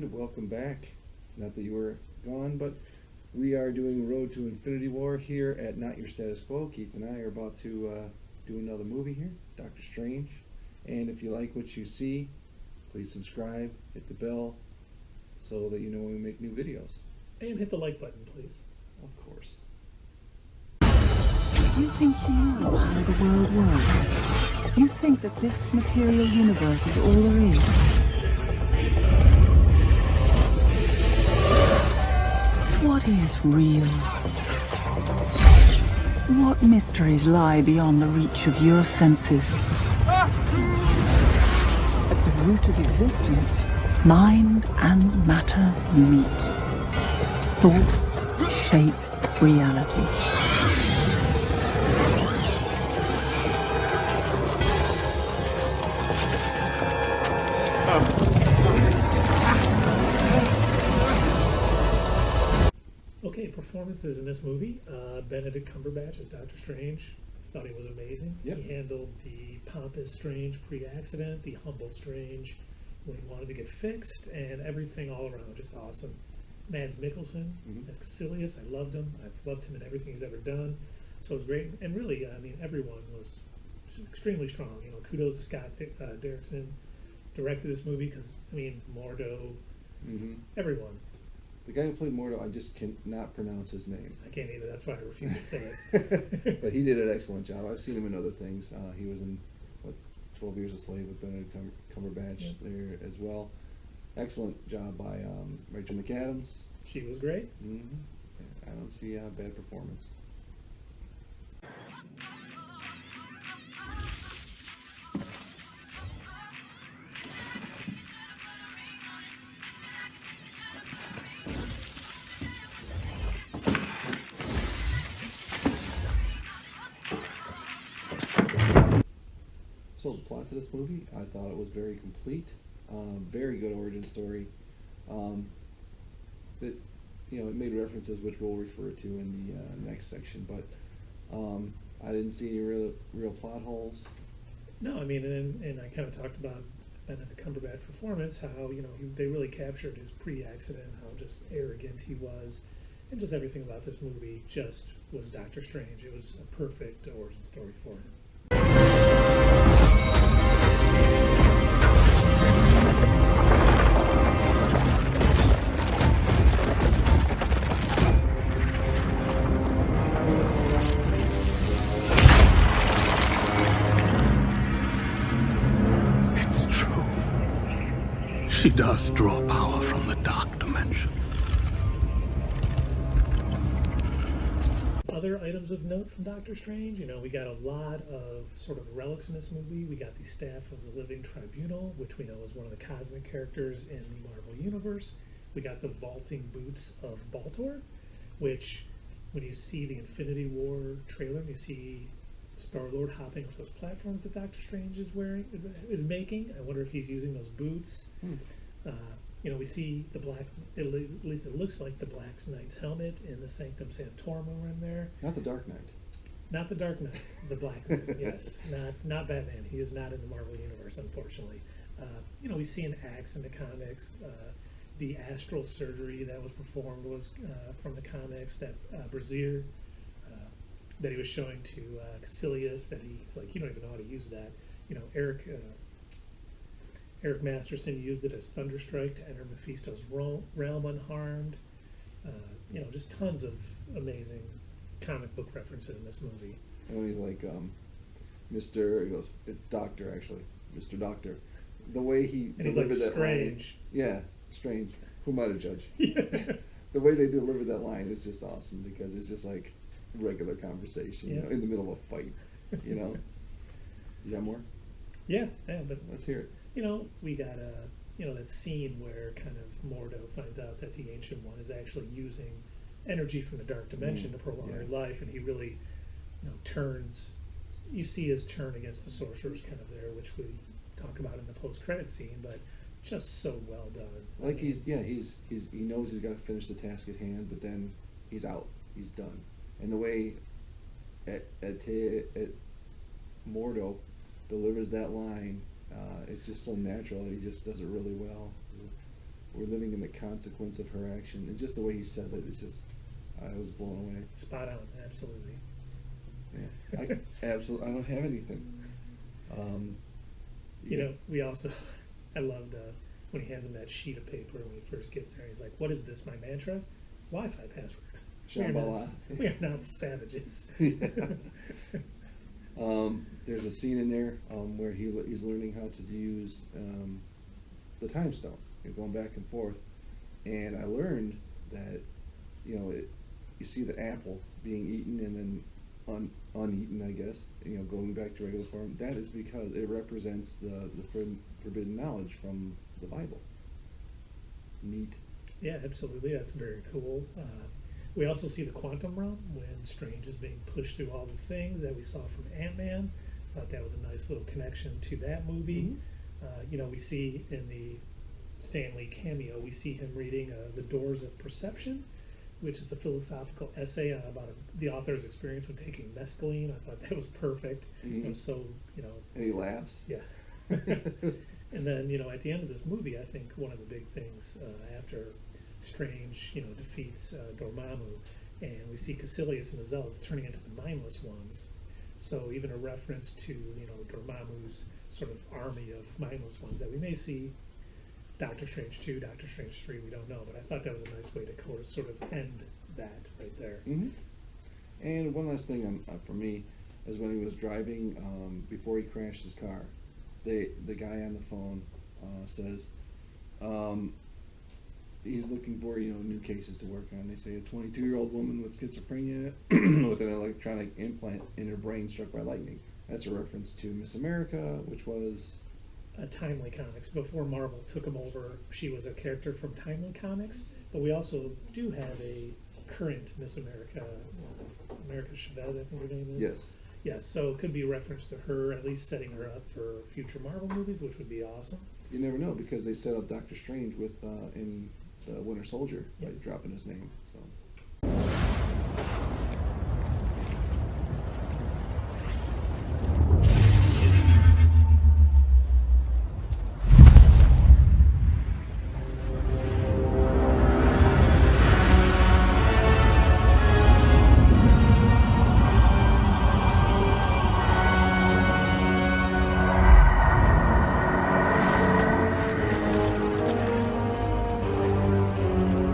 and welcome back. Not that you were gone, but we are doing Road to Infinity War here at Not Your Status Quo. Keith and I are about to do another movie here, Doctor Strange. And if you like what you see, please subscribe, hit the bell, so that you know when we make new videos. And hit the like button, please. Of course. You think you know how the world works? You think that this material universe is all there is? What is real? What mysteries lie beyond the reach of your senses? At the root of existence, mind and matter meet. Thoughts shape reality. Okay, performances in this movie. Benedict Cumberbatch as Doctor Strange. Thought he was amazing. Yep. He handled the pompous Strange pre-accident, the humble Strange when he wanted to get fixed, and everything all around. Just awesome. Mads Mikkelsen as Caecilius. I loved him. I've loved him in everything he's ever done. So it was great. And really, I mean, everyone was extremely strong. You know, kudos to Scott Derrickson. Directed this movie because, I mean, Mordo, everyone. The guy who played Mordo, I just cannot pronounce his name. I can't either. That's why I refuse to say it. But he did an excellent job. I've seen him in other things. He was in, 12 Years a Slave with Benedict Cumberbatch there as well. Excellent job by Rachel McAdams. She was great. I don't see a bad performance. So the plot to this movie, I thought it was very complete, very good origin story. That it made references which we'll refer to in the next section, but I didn't see any real plot holes. No, I mean, and I kind of talked about Benedict Cumberbatch performance, how they really captured his pre-accident, how just arrogant he was, and just everything about this movie just was Doctor Strange. It was a perfect origin story for him. It's true. She does draw power from the dark dimension. Other items of note from Doctor Strange, we got a lot of sort of relics in this movie. We got the Staff of the Living Tribunal, which we know is one of the cosmic characters in the Marvel Universe. We got the vaulting boots of Baltor, which, when you see the Infinity War trailer, you see Star-Lord hopping off those platforms that Doctor Strange is making. I wonder if he's using those boots. We see the black, at least it looks like the Black Knight's helmet in the Sanctum Sanctorum are in there. Not the Dark Knight. Not the Dark Knight, the Black Knight, yes. Not Batman. He is not in the Marvel Universe, unfortunately. We see an axe in the comics. The astral surgery that was performed was from the comics, that Brazier, that he was showing to Caecilius, that he's like, you don't even know how to use that. Eric Masterson used it as Thunderstrike to enter Mephisto's realm unharmed. Just tons of amazing comic book references in this movie. And he's like, Mr. He goes, it's Doctor, actually. Mr. Doctor. The way he And he's delivered like, that Strange. line. Yeah, Strange. Who might have judged? Yeah. The way they delivered that line is just awesome, because it's just like regular conversation, Yeah. in the middle of a fight, You got more? Yeah, but Let's hear it. We got that scene where kind of Mordo finds out that the Ancient One is actually using energy from the dark dimension to prolong her life, and he really, turns. You see his turn against the sorcerers kind of there, which we talk about in the post-credit scene, but just so well done. Like he knows he's got to finish the task at hand, but then he's out, he's done, and the way Mordo delivers that line, it's just so natural. He just does it really well. we're living in the consequence of her action. And just the way he says it, it's just, I was blown away. Spot on, absolutely. Yeah, I absolutely, I don't have anything. You know, we also, I loved when he hands him that sheet of paper when he first gets there. He's like, "What is this, my mantra? Wi-Fi password." Shambhala. We are not savages. Yeah. There's a scene in there where he's learning how to use the time stone, going back and forth. And I learned that, you know, you see the apple being eaten and then uneaten, I guess, you know, going back to regular form. That is because it represents the forbidden knowledge from the Bible. Neat. Yeah, absolutely. That's very cool. We also see the quantum realm when Strange is being pushed through all the things that we saw from Ant-Man. Thought that was a nice little connection to that movie. You know, we see in the Stan Lee cameo, we see him reading The Doors of Perception, which is a philosophical essay about the author's experience when taking mescaline. I thought that was perfect. It was so, you know. And he laughs. Yeah. And then, you know, at the end of this movie, I think one of the big things after Strange, you know, defeats Dormammu, and we see Caecilius and his elves turning into the Mindless Ones. So even a reference to, you know, Dormammu's sort of army of Mindless Ones that we may see Doctor Strange 2, Doctor Strange 3, we don't know, but I thought that was a nice way to sort of end that right there. And one last thing for me is when he was driving, before he crashed his car, the guy on the phone says, he's looking for, you know, new cases to work on. They say a 22-year-old woman with schizophrenia with an electronic implant in her brain struck by lightning. That's a reference to Miss America, which was Timely Comics. Before Marvel took him over, she was a character from Timely Comics, but we also do have a current Miss America, America Chavez, I think her name is. Yes. Yes, so it could be a reference to her, at least setting her up for future Marvel movies, which would be awesome. You never know, because they set up Doctor Strange with in the Winter Soldier by dropping his name. So.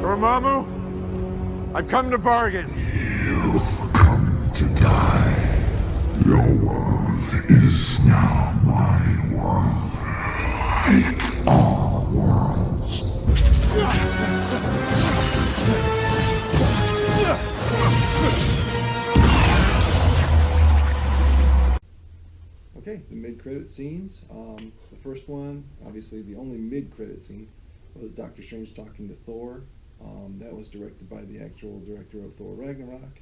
Dormammu, I've come to bargain. You've come to die. Your world is now my world. Hate all worlds. Okay, the mid-credit scenes. The first one, obviously the only mid-credit scene, was Doctor Strange talking to Thor. That was directed by the actual director of Thor Ragnarok.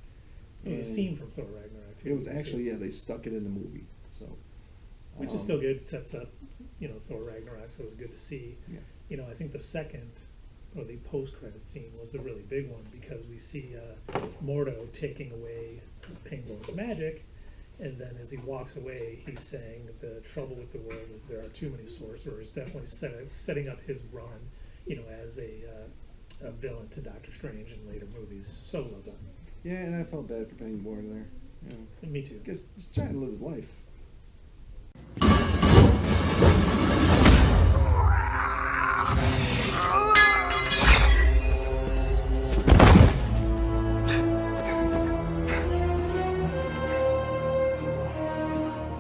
It was a scene from Thor Ragnarok, too. It was actually, yeah, they stuck it in the movie. So, which is still good, sets up, you know, Thor Ragnarok, so it was good to see. Yeah. You know, I think the second, or the post-credit scene was the really big one, because we see Mordo taking away Penguin's magic, and then as he walks away, he's saying the trouble with the world is there are too many sorcerers, definitely setting up his run, you know, as a villain to Doctor Strange in later movies. So well done. yeah, and I felt bad for Penguin there. You know, Me too. I guess he's trying to live his life.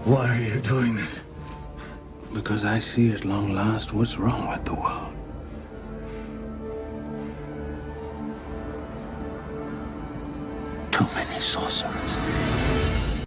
Why are you doing this? Because I see at long last what's wrong with the world.